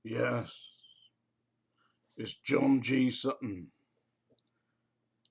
Yes, it's John G. Sutton,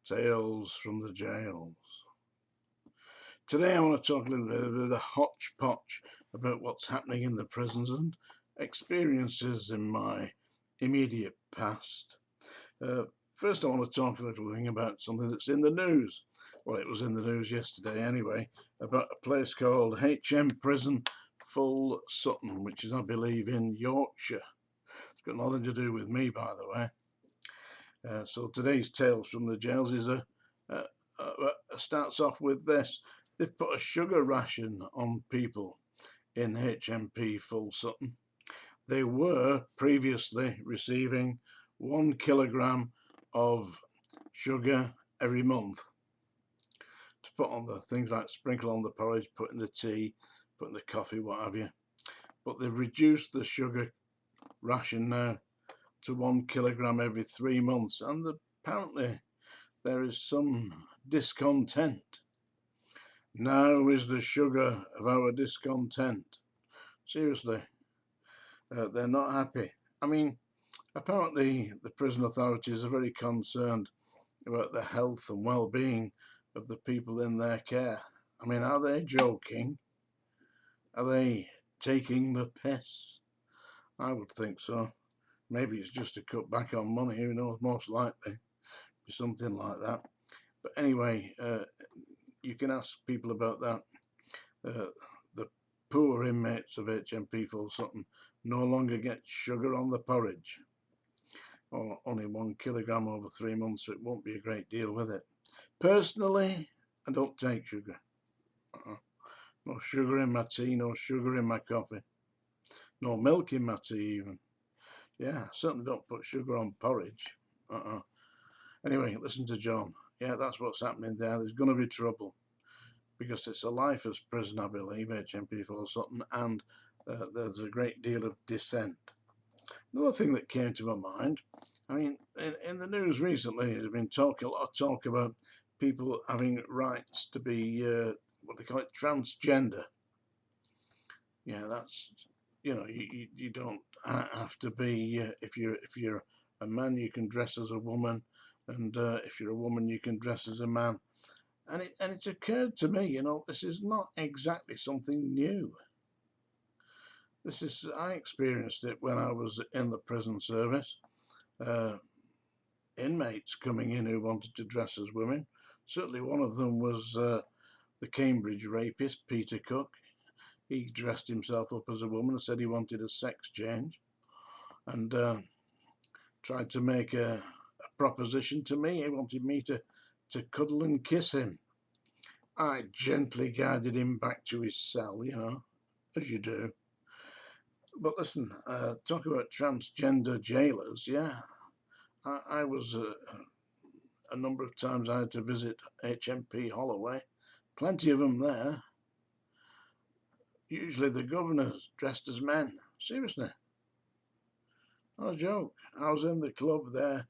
Tales from the Jails. Today I want to talk a little bit about a hodgepodge about what's happening in the prisons and experiences in my immediate past. First I want to talk a little thing about something that's in the news. Well, it was in the news yesterday anyway, about a place called HM Prison Full Sutton, which is, I believe, in Yorkshire. It's got nothing to do with me, by the way. So today's Tales from the Jails is starts off with this. They've put a sugar ration on people in HMP Full Sutton. They were previously receiving 1 kilogram of sugar every month to put on the things like sprinkle on the porridge, put in the tea, put in the coffee, what have you. But they've reduced the sugar ration now to 1 kilogram every 3 months, and apparently there is some discontent. Now is the sugar of our discontent. Seriously, they're not happy. I mean, apparently the prison authorities are very concerned about the health and well-being of the people in their care. I mean, are they joking? Are they taking the piss? I would think so. Maybe it's just to cut back on money, who knows, most likely. Be something like that. But anyway, you can ask people about that. The poor inmates of HMP Full Sutton no longer get sugar on the porridge. Or only 1 kilogram over 3 months, so it won't be a great deal with it. Personally, I don't take sugar. No sugar in my tea, no sugar in my coffee. No milk in my tea even. Yeah, I certainly don't put sugar on porridge. Anyway, listen to John. Yeah, that's what's happening there. There's going to be trouble because it's a lifers prison, I believe, HMP Full Sutton, and there's a great deal of dissent. Another thing that came to my mind, I mean, in the news recently, there's been a lot of talk about people having rights to be, what they call it, transgender. Yeah, that's, you don't have to be, if you're a man, you can dress as a woman, and if you're a woman, you can dress as a man. And it's occurred to me, this is not exactly something new. I experienced it when I was in the prison service. Inmates coming in who wanted to dress as women. Certainly one of them was the Cambridge rapist, Peter Cook. He dressed himself up as a woman and said he wanted a sex change, and tried to make a proposition to me. He wanted me to cuddle and kiss him. I gently guided him back to his cell, as you do. But listen, talk about transgender jailers. Yeah, I was a number of times I had to visit HMP Holloway. Plenty of them there. Usually the governors dressed as men. Seriously. Not a joke. I was in the club there,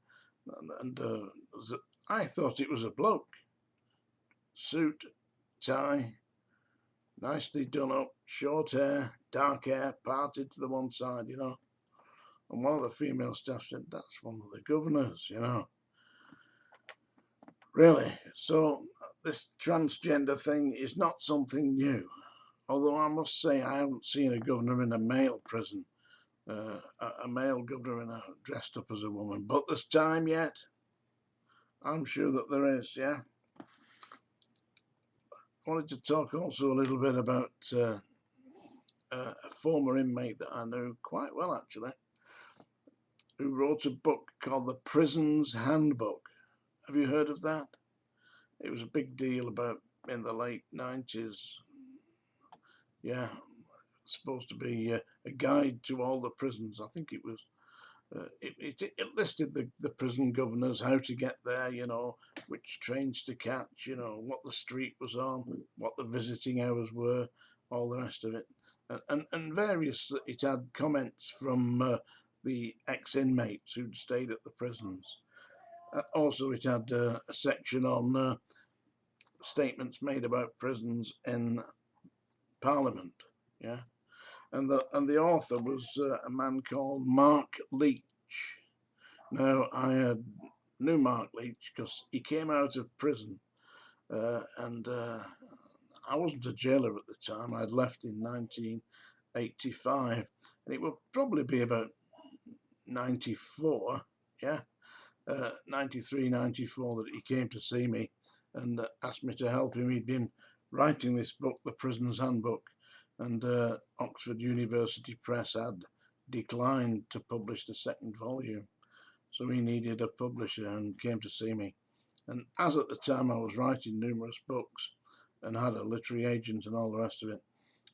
and I thought it was a bloke. Suit, tie, nicely done up, short hair, dark hair, parted to the one side, And one of the female staff said, that's one of the governors, Really. So this transgender thing is not something new. Although I must say I haven't seen a governor in a male prison, a male governor dressed up as a woman. But there's time yet. I'm sure that there is, yeah. I wanted to talk also a little bit about a former inmate that I knew quite well, actually, who wrote a book called The Prisons Handbook. Have you heard of that? It was a big deal about in the late 90s. Yeah, it's supposed to be a guide to all the prisons. I think it was. It listed the prison governors, how to get there, which trains to catch, what the street was on, what the visiting hours were, all the rest of it. And various, it had comments from the ex-inmates who'd stayed at the prisons. Also, it had a section on statements made about prisons in Parliament, yeah. and the author was a man called Mark Leach. Now I knew Mark Leach because he came out of prison, and I wasn't a jailer at the time. I'd left in 1985, and it would probably be about 94, yeah, 93, 94 that he came to see me and asked me to help him. He'd been writing this book, The Prisons Handbook, and Oxford University Press had declined to publish the second volume. So he needed a publisher and came to see me. And as at the time I was writing numerous books and had a literary agent and all the rest of it,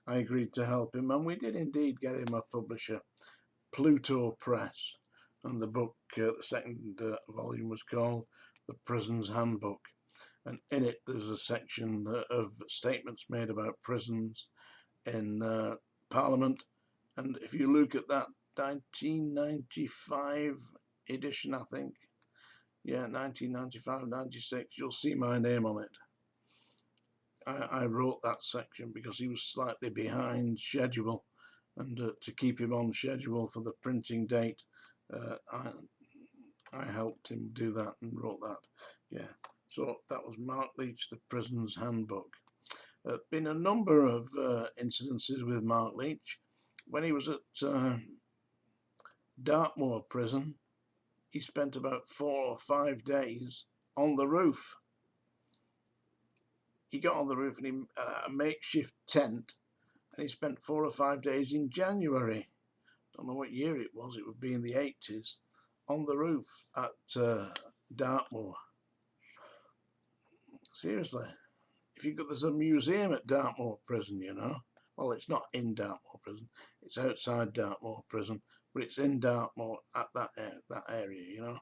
I agreed to help him, and we did indeed get him a publisher, Pluto Press. And the book, the second volume, was called The Prisons Handbook. And in it there's a section of statements made about prisons in Parliament. And if you look at that 1995 edition, I think, yeah, 1995, 96, you'll see my name on it. I wrote that section because he was slightly behind schedule, and to keep him on schedule for the printing date, I helped him do that and wrote that. Yeah, so that was Mark Leach, The Prisons Handbook. Been a number of incidences with Mark Leach. When he was at Dartmoor prison, he spent about 4 or 5 days on the roof. He got on the roof and he had a makeshift tent, and he spent 4 or 5 days in January. Don't know what year it was. It would be in the 80s, on the roof at Dartmoor. Seriously, if you got, there's a museum at Dartmoor prison, you know. Well, it's not in Dartmoor prison. It's outside Dartmoor prison, but it's in Dartmoor at that area, you know.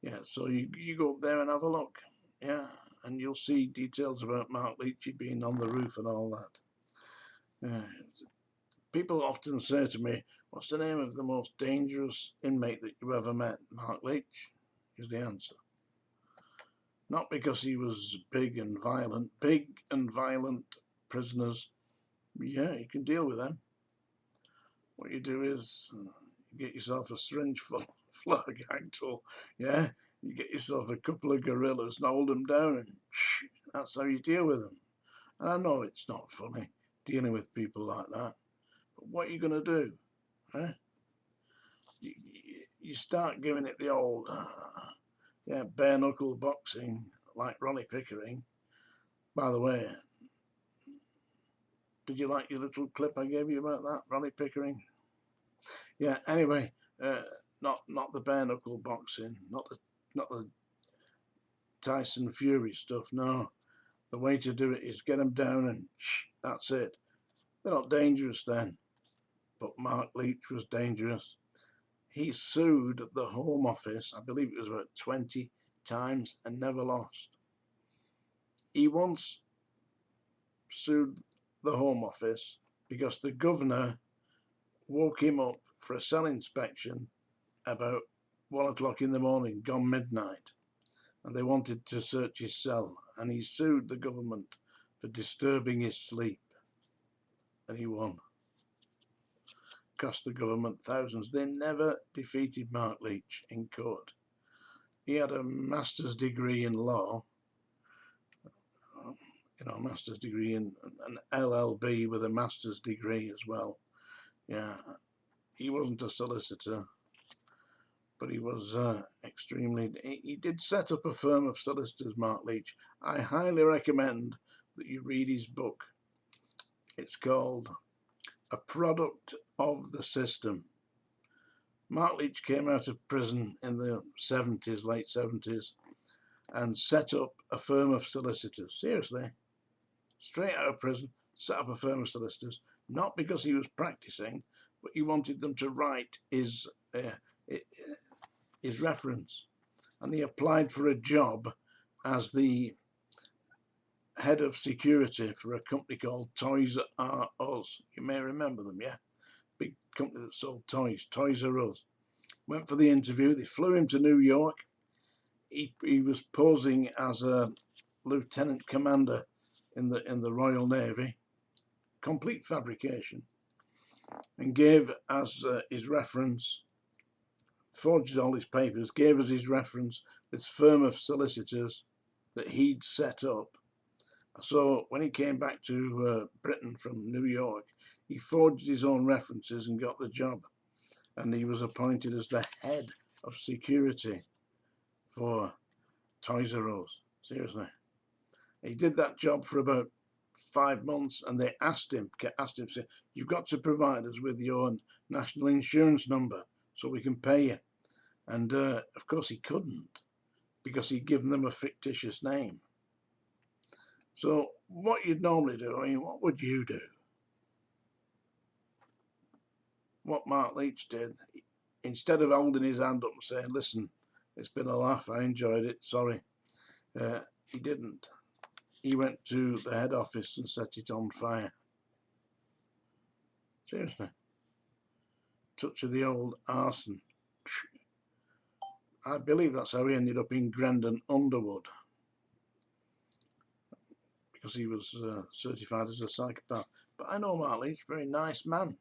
Yeah, so you go up there and have a look. Yeah, and you'll see details about Mark Leach being on the roof and all that. Yeah. People often say to me, what's the name of the most dangerous inmate that you ever met? Mark Leach is the answer. Not because he was big and violent. Big and violent prisoners, yeah, you can deal with them. What you do is you get yourself a syringe full of gag tool, yeah? You get yourself a couple of gorillas and hold them down, and that's how you deal with them. And I know it's not funny dealing with people like that, but what are you going to do? Eh? You start giving it the old, yeah, bare knuckle boxing like Ronnie Pickering. By the way, did you like your little clip I gave you about that, Ronnie Pickering? Yeah. Anyway, not the bare knuckle boxing, not the Tyson Fury stuff. No, the way to do it is get them down and that's it. They're not dangerous then, but Mark Leach was dangerous. He sued the Home Office, I believe it was about 20 times, and never lost. He once sued the Home Office because the governor woke him up for a cell inspection about 1 o'clock in the morning, gone midnight, and they wanted to search his cell, and he sued the government for disturbing his sleep, and he won. Cost the government thousands. They never defeated Mark Leach in court. He had a master's degree in law, you know, a master's degree in an LLB with a master's degree as well. Yeah, he wasn't a solicitor, but he was extremely. He did set up a firm of solicitors, Mark Leach. I highly recommend that you read his book. It's called A Product of the System. Mark Leach came out of prison in the 70s, late 70s, and set up a firm of solicitors. Seriously, straight out of prison, set up a firm of solicitors, not because he was practicing, but he wanted them to write his reference. And he applied for a job as the head of security for a company called Toys R Us. You may remember them, yeah? Big company that sold toys, Toys R Us. Went for the interview. They flew him to New York. He was posing as a lieutenant commander in the Royal Navy. Complete fabrication. and gave as his reference, forged all his papers, gave as his reference this firm of solicitors that he'd set up. So when he came back to Britain from New York, he forged his own references and got the job. And he was appointed as the head of security for Toys R Us. Seriously. He did that job for about 5 months, and they asked him, say, you've got to provide us with your national insurance number so we can pay you. And of course he couldn't, because he'd given them a fictitious name. So what you'd normally do, I mean, what would you do? What Mark Leach did, instead of holding his hand up and saying, listen, it's been a laugh, I enjoyed it, sorry, he didn't. He went to the head office and set it on fire. Seriously. Touch of the old arson. I believe that's how he ended up in Grendon Underwood, because he was certified as a psychopath. But I know Mark Leach, very nice man.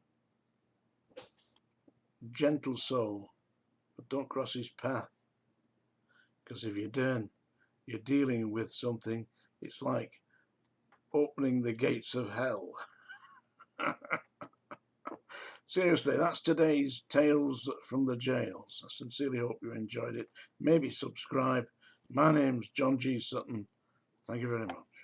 Gentle soul, but don't cross his path. Because if you don't, you're dealing with something, it's like opening the gates of hell. Seriously, that's today's Tales from the Jails. I sincerely hope you enjoyed it. Maybe subscribe. My name's John G. Sutton. Thank you very much.